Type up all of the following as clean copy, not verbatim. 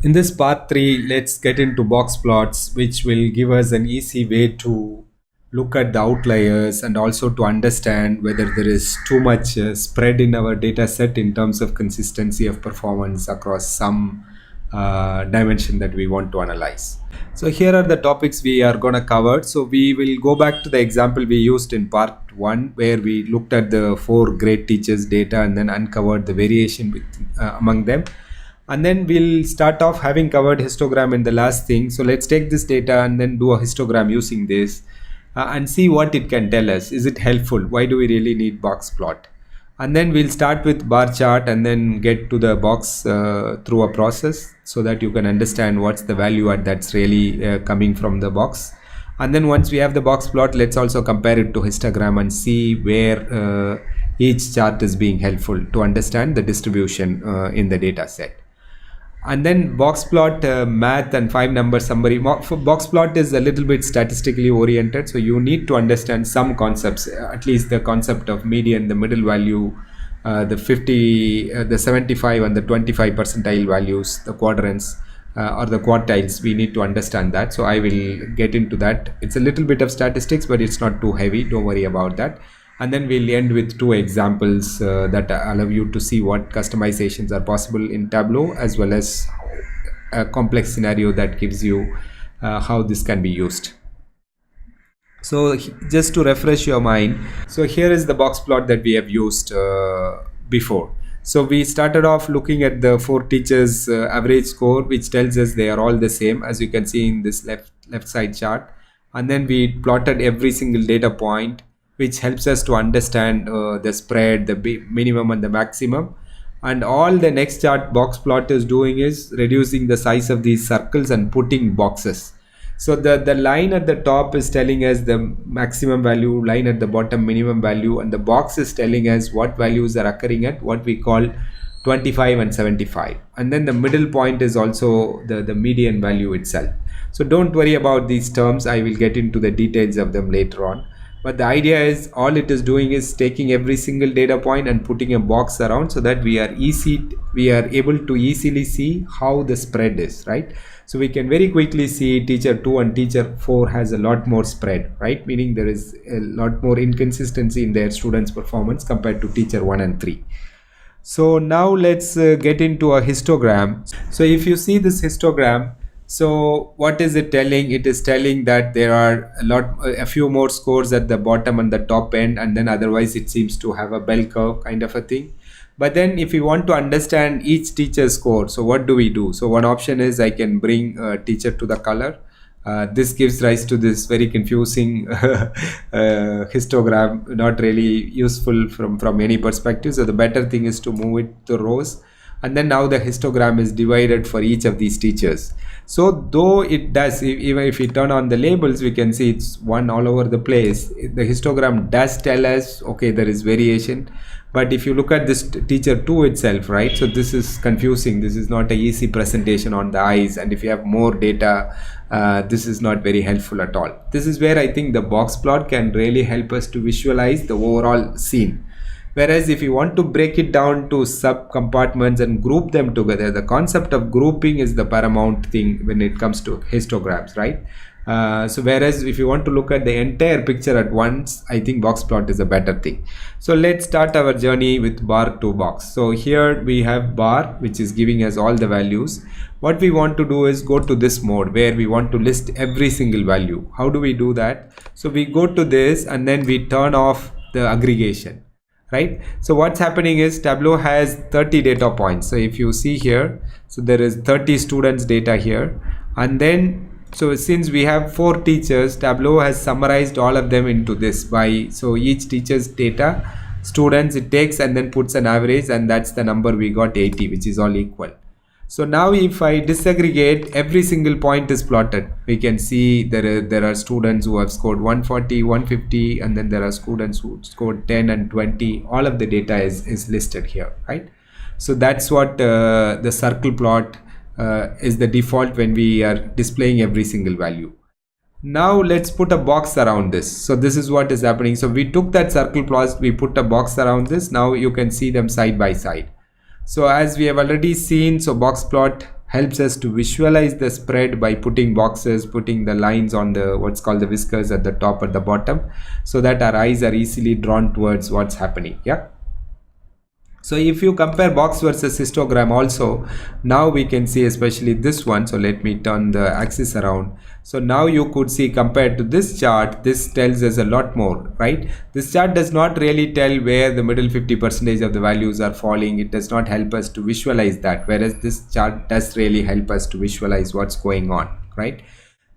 In this part 3, let's get into box plots, which will give us an easy way to look at the outliers and also to understand whether there is too much spread in our data set in terms of consistency of performance across some dimension that we want to analyze. So here are the topics we are going to cover. So we will go back to the example we used in part 1, where we looked at the 4 great teachers data and then uncovered the variation among them. And then we'll start off having covered histogram in the last thing. So let's take this data and then do a histogram using this and see what it can tell us. Is it helpful? Why do we really need box plot? And then we'll start with bar chart and then get to the box through a process so that you can understand what's the value add that's really coming from the box. And then once we have the box plot, let's also compare it to histogram and see where each chart is being helpful to understand the distribution in the data set. And then box plot math and 5 number summary. For box plot is a little bit statistically oriented, so you need to understand some concepts, at least the concept of median, the middle value, the 50, the 75 and the 25 percentile values, the quadrants or the quartiles. We need to understand that, so I will get into that. It's a little bit of statistics, but it's not too heavy, don't worry about that. And then we'll end with 2 examples that allow you to see what customizations are possible in Tableau, as well as a complex scenario that gives you how this can be used. So just to refresh your mind, so here is the box plot that we have used before. So we started off looking at the 4 teachers average score, which tells us they are all the same, as you can see in this left side chart. And then we plotted every single data point, which helps us to understand the spread, the minimum and the maximum. And all the next chart box plot is doing is reducing the size of these circles and putting boxes. So the line at the top is telling us the maximum value, line at the bottom minimum value, and the box is telling us what values are occurring at what we call 25 and 75. And then the middle point is also the median value itself. So don't worry about these terms, I will get into the details of them later on. But the idea is all it is doing is taking every single data point and putting a box around so that we are able to easily see how the spread is, right? So we can very quickly see teacher 2 and teacher 4 has a lot more spread, right? Meaning there is a lot more inconsistency in their students' performance compared to teacher 1 and 3. So now let's get into a histogram. So if you see this histogram, so what is it telling? It is telling that there are a few more scores at the bottom and the top end, and then otherwise it seems to have a bell curve kind of a thing. But then if we want to understand each teacher's score, so what do we do? So one option is I can bring a teacher to the color. This gives rise to this very confusing histogram, not really useful from any perspective. So the better thing is to move it to rows. And then now the histogram is divided for each of these teachers. So though it does, even if we turn on the labels, we can see it's one all over the place. The histogram does tell us, okay, there is variation. But if you look at this teacher 2 itself, right, so this is confusing. This is not an easy presentation on the eyes. And if you have more data, this is not very helpful at all. This is where I think the box plot can really help us to visualize the overall scene. Whereas if you want to break it down to sub compartments and group them together, the concept of grouping is the paramount thing when it comes to histograms, right? So whereas if you want to look at the entire picture at once, I think box plot is a better thing. So let's start our journey with bar to box. So here we have bar, which is giving us all the values. What we want to do is go to this mode where we want to list every single value. How do we do that? So we go to this and then we turn off the aggregation. Right, so what's happening is Tableau has 30 data points. So if you see here, so there is 30 students data here, and then so since we have 4 teachers, Tableau has summarized all of them into this by, so each teacher's data students it takes and then puts an average, and that's the number we got, 80, which is all equal. So now if I disaggregate, every single point is plotted. We can see there are students who have scored 140, 150, and then there are students who scored 10 and 20. All of the data is listed here, right? So that's what the circle plot is the default when we are displaying every single value. Now let's put a box around this. So this is what is happening. So we took that circle plot, we put a box around this. Now you can see them side by side. So as we have already seen, so box plot helps us to visualize the spread by putting boxes, putting the lines on the what's called the whiskers at the top, at the bottom, so that our eyes are easily drawn towards what's happening. Yeah. So if you compare box versus histogram also, now we can see especially this one. So let me turn the axis around. So now you could see, compared to this chart, this tells us a lot more, right? This chart does not really tell where the middle 50% of the values are falling. It does not help us to visualize that, whereas this chart does really help us to visualize what's going on, right?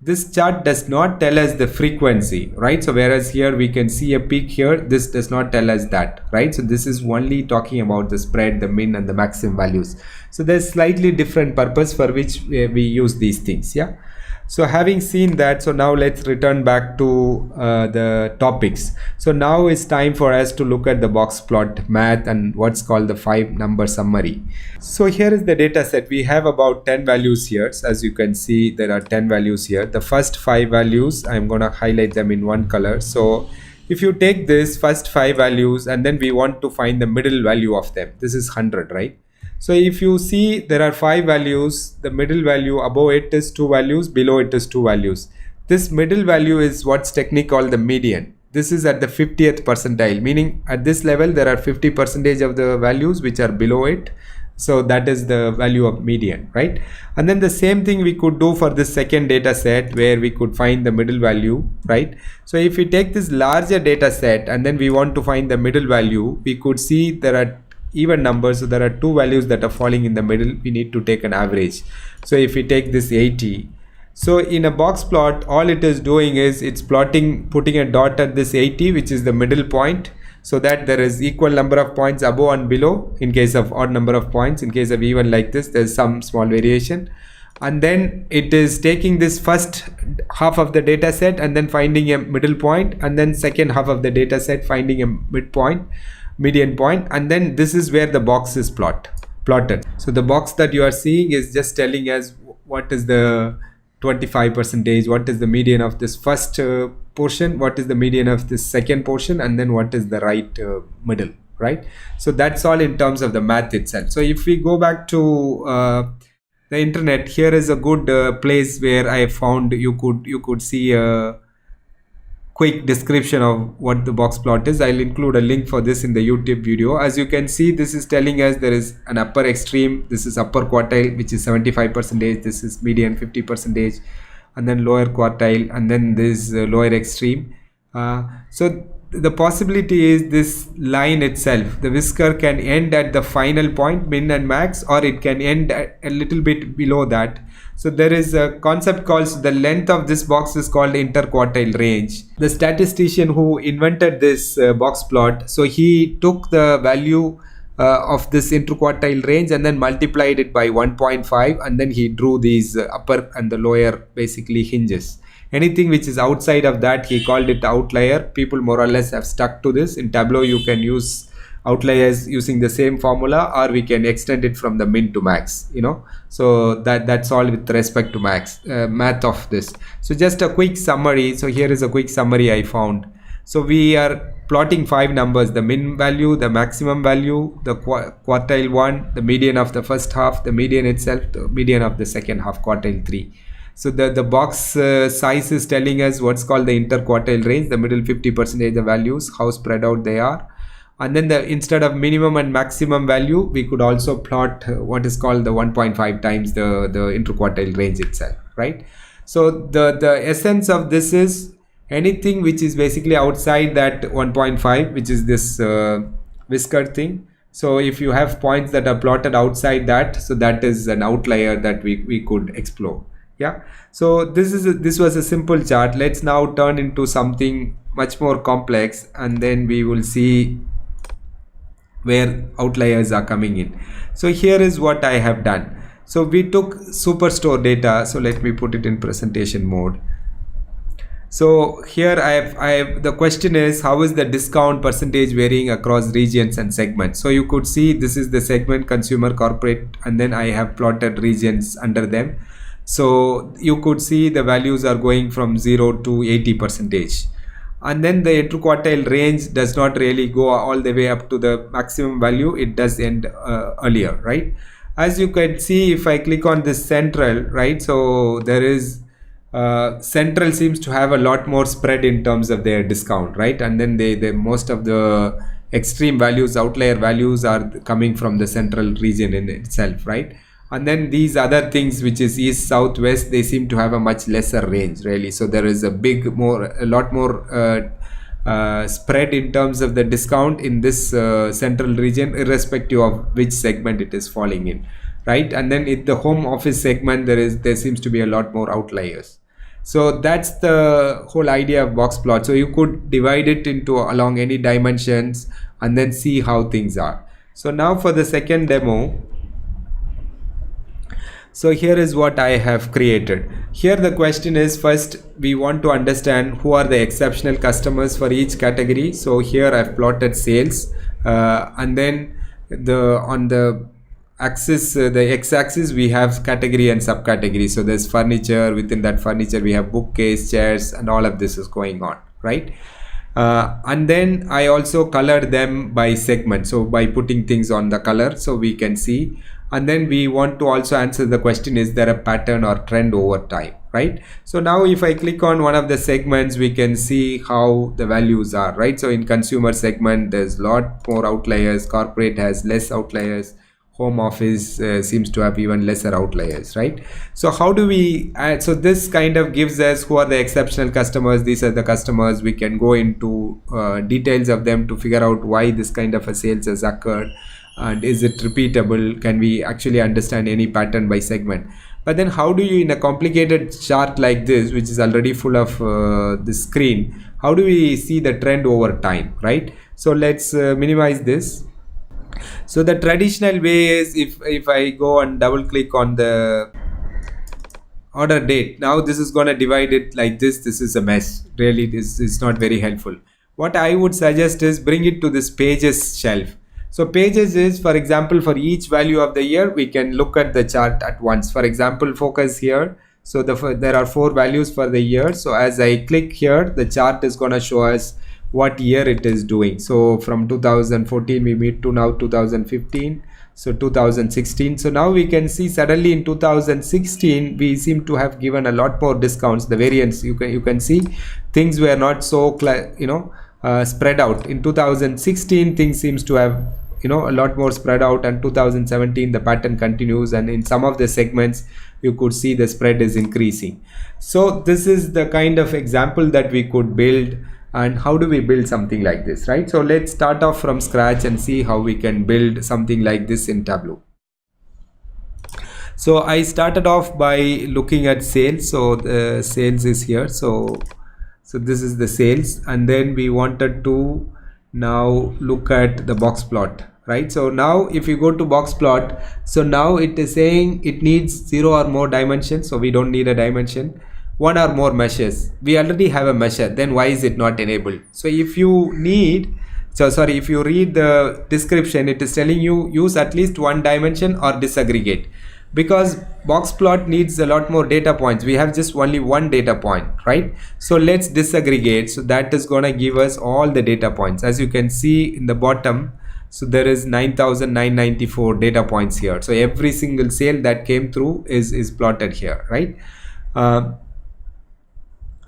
This chart does not tell us the frequency, right? So whereas here we can see a peak here, this does not tell us that, right? So this is only talking about the spread, the min and the maximum values. So there's slightly different purpose for which we use these things. Yeah. So having seen that, so now let's return back to the topics. So now it's time for us to look at the box plot math and what's called the 5-number summary. So here is the data set. We have about 10 values here. So as you can see, there are 10 values here. The first 5 values, I'm going to highlight them in one color. So if you take this first 5 values and then we want to find the middle value of them, this is 100, right? So if you see, there are 5 values, the middle value above it is 2 values, below it is 2 values. This middle value is what's technically called the median. This is at the 50th percentile, meaning at this level there are 50% of the values which are below it. So that is the value of median, right? And then the same thing we could do for this second data set where we could find the middle value, right? So if we take this larger data set and then we want to find the middle value, we could see there are even numbers. So there are 2 values that are falling in the middle. We need to take an average. So if we take this 80, so in a box plot, all it is doing is it's plotting, putting a dot at this 80, which is the middle point, so that there is equal number of points above and below. In case of odd number of points, in case of even like this, there's some small variation. And then it is taking this first half of the data set and then finding a middle point, and then second half of the data set finding a midpoint, median point, and then this is where the box is plotted. So the box that you are seeing is just telling us what is the 25%, what is the median of this first portion, what is the median of this second portion, and then what is the right middle, right? So that's all in terms of the math itself. So if we go back to the internet, here is a good place where I found you could see a quick description of what the box plot is. I'll include a link for this in the YouTube video. As you can see, this is telling us there is an upper extreme, this is upper quartile, which is 75%, this is median 50%, and then lower quartile, and then this lower extreme. So the possibility is this line itself, the whisker can end at the final point, min and max, or it can end a little bit below that. So there is a concept called, the length of this box is called interquartile range. The statistician who invented this box plot, so he took the value of this interquartile range and then multiplied it by 1.5, and then he drew these upper and the lower basically hinges. Anything which is outside of that, he called it outlier. People more or less have stuck to this. In Tableau you can use outliers using the same formula, or we can extend it from the min to max, you know. So that's all with respect to math of this. So just a quick summary. So here is a quick summary I found. So we are plotting 5 numbers: the min value, the maximum value, the quartile 1, the median of the first half, the median itself, the median of the second half, quartile 3. So the box size is telling us what's called the interquartile range, the middle 50% the values, how spread out they are. And then instead of minimum and maximum value, we could also plot what is called the 1.5 times the interquartile range itself, right? So the essence of this is anything which is basically outside that 1.5, which is this whisker thing. So if you have points that are plotted outside that, so that is an outlier that we could explore. Yeah. So this was a simple chart. Let's now turn into something much more complex, and then we will see where outliers are coming in. So here is what I have done. So we took superstore data. So let me put it in presentation mode. So here the question is, how is the discount percentage varying across regions and segments? So you could see this is the segment, consumer, corporate, and then I have plotted regions under them. So you could see the values are going from 0 to 80%. And then the interquartile range does not really go all the way up to the maximum value. It does end earlier, right? as you can see, if I click on this central, right, so there is central seems to have a lot more spread in terms of their discount, right? And then they most of the extreme values, outlier values, are coming from the central region in itself, right? And then these other things, which is east, south, west, they seem to have a much lesser range, really. So there is a lot more spread in terms of the discount in this central region, irrespective of which segment it is falling in, right? And then in the home office segment, there seems to be a lot more outliers. So that's the whole idea of box plot. So you could divide it into along any dimensions and then see how things are. So now for the second demo, so here is what I have created. Here the question is, first we want to understand who are the exceptional customers for each category. So here I've plotted sales, and then on the axis, the x-axis, we have category and subcategory. So there's furniture. Within that furniture we have bookcase, chairs, and all of this is going on, right? And then I also colored them by segment, so by putting things on the color so we can see. And then we want to also answer the question, is there a pattern or trend over time, right? So now if I click on one of the segments, we can see how the values are, right? So in consumer segment, there's a lot more outliers. Corporate has less outliers. Home office seems to have even lesser outliers, right? So how do we add? So this kind of gives us who are the exceptional customers. These are the customers. We can go into details of them to figure out why this kind of a sales has occurred, and is it repeatable? Can we actually understand any pattern by segment? But then how do you, in a complicated chart like this, which is already full of the screen, how do we see the trend over time, right? So let's minimize this. So the traditional way is, if I go and double click on the order date, now this is going to divide it like this. This is a mess, really. This is not very helpful. What I would suggest is bring it to this pages shelf. So pages is, for example, for each value of the year, we can look at the chart at once. For example, focus here. So there are 4 values for the year. So as I click here, the chart is going to show us what year it is doing. So from 2014 we meet to now 2015, so 2016. So now we can see suddenly in 2016 we seem to have given a lot more discounts. The variance, you can see things were not so spread out. In 2016 things seems to have a lot more spread out, and 2017 the pattern continues, and in some of the segments you could see the spread is increasing. So this is the kind of example that we could build. And how do we build something like this, right? So let's start off from scratch and see how we can build something like this in Tableau. So I started off by looking at sales. So the sales is here. So this is the sales, and then we wanted to now look at the box plot, right? So now if you go to box plot, so now it is saying it needs 0 or more dimensions. So we don't need a dimension. 1 or more measures. We already have a measure. Then why is it not enabled? So if you read the description, it is telling you use at least 1 dimension or disaggregate, because box plot needs a lot more data points. We have just only 1 data point, right? So let's disaggregate. So that is going to give us all the data points. As you can see in the bottom, so there is 9,994 data points here. So every single sale that came through is plotted here, right?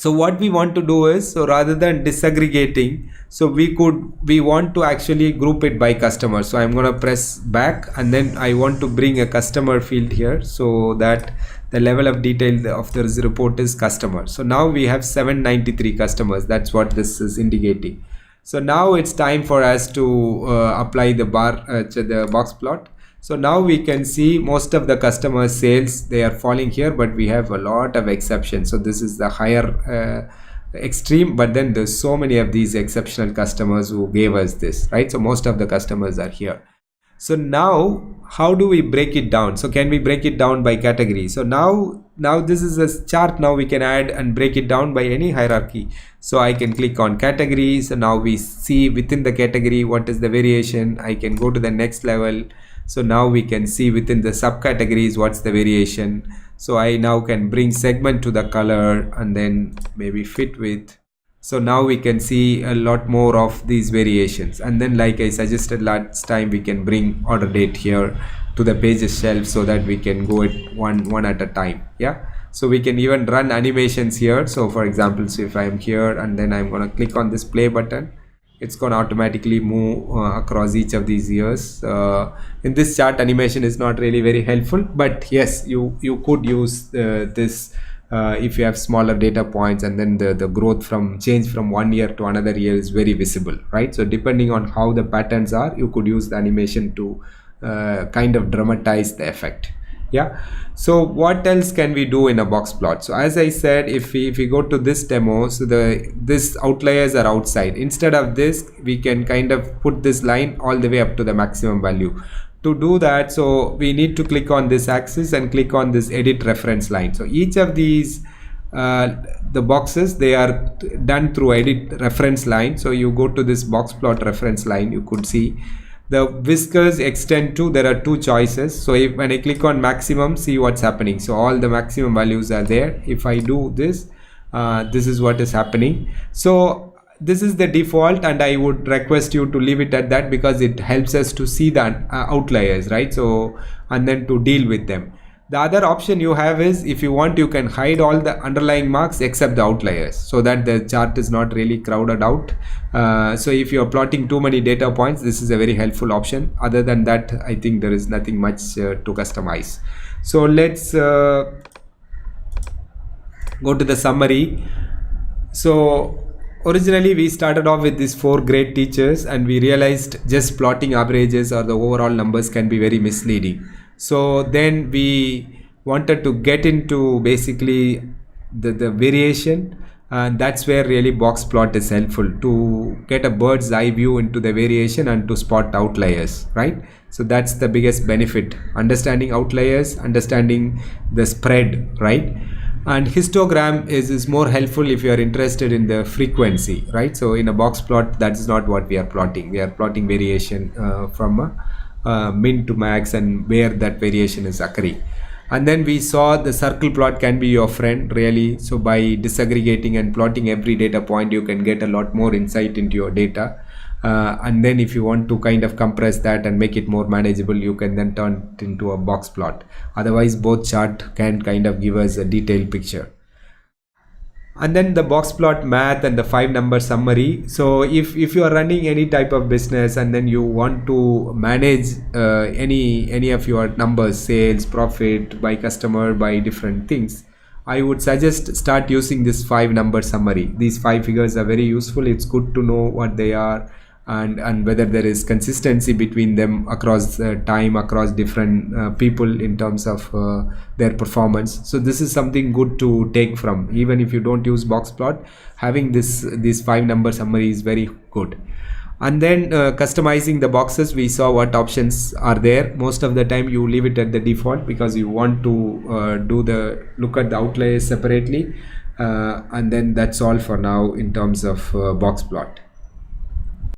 So what we want to do is, so rather than disaggregating, so we want to actually group it by customer. So I'm going to press back, and then I want to bring a customer field here, so that the level of detail of the report is customer. So now we have 793 customers. That's what this is indicating. So now it's time for us to apply the the box plot. So now we can see most of the customer sales, they are falling here, but we have a lot of exceptions. So this is the higher extreme, but then there's so many of these exceptional customers who gave us this, right? So most of the customers are here. So now how do we break it down? So can we break it down by category? So now this is a chart. Now we can add and break it down by any hierarchy. So I can click on categories. So now we see within the category what is the variation. I can go to the next level. So now we can see within the subcategories what's the variation. So I now can bring segment to the color and then maybe fit with. So now we can see a lot more of these variations. And then, like I suggested last time, we can bring order date here to the pages shelf so that we can go it one at a time. Yeah, so we can even run animations here. So for example, so if I'm here and then I'm going to click on this play button, it's going to automatically move across each of these years. In this chart, animation is not really very helpful, but yes, you could use this if you have smaller data points, and then the growth from change from one year to another year is very visible, right? So depending on how the patterns are, you could use the animation to kind of dramatize the effect. Yeah, so what else can we do in a box plot? So as I said, if we go to this demo, so this outliers are outside. Instead of this, we can kind of put this line all the way up to the maximum value. To do that, so we need to click on this axis and click on this edit reference line. So each of these the boxes, they are done through edit reference line. So you go to this box plot reference line, you could see the whiskers extend to, there are two choices. So when I click on maximum, see what's happening. So all the maximum values are there. If I do this, this is what is happening. So this is the default, and I would request you to leave it at that, because it helps us to see the outliers, right? So, and then to deal with them. The other option you have is, if you want, you can hide all the underlying marks except the outliers, so that the chart is not really crowded out. So if you are plotting too many data points, this is a very helpful option. Other than that, I think there is nothing much to customize. So let's go to the summary. So originally we started off with these 4 great teachers, and we realized just plotting averages or the overall numbers can be very misleading. So then we wanted to get into basically the variation, and that's where really box plot is helpful, to get a bird's eye view into the variation and to spot outliers, right? So that's the biggest benefit, understanding outliers, understanding the spread, right? And histogram is more helpful if you are interested in the frequency, right? So in a box plot, that's not what we are plotting. We are plotting variation from min to max and where that variation is occurring. And then we saw the circle plot can be your friend, really. So by disaggregating and plotting every data point, you can get a lot more insight into your data. And then if you want to kind of compress that and make it more manageable, you can then turn it into a box plot. Otherwise, both chart can kind of give us a detailed picture. And then the box plot math and the 5-number summary. So if you are running any type of business and then you want to manage any of your numbers, sales, profit, by customer, by different things, I would suggest start using this 5-number summary. These 5 figures are very useful. It's good to know what they are, and whether there is consistency between them across time, across different people in terms of their performance. So this is something good to take from. Even if you don't use box plot, having this 5-number summary is very good. And then customizing the boxes, we saw what options are there. Most of the time you leave it at the default, because you want to look at the outliers separately, and then that's all for now in terms of box plot.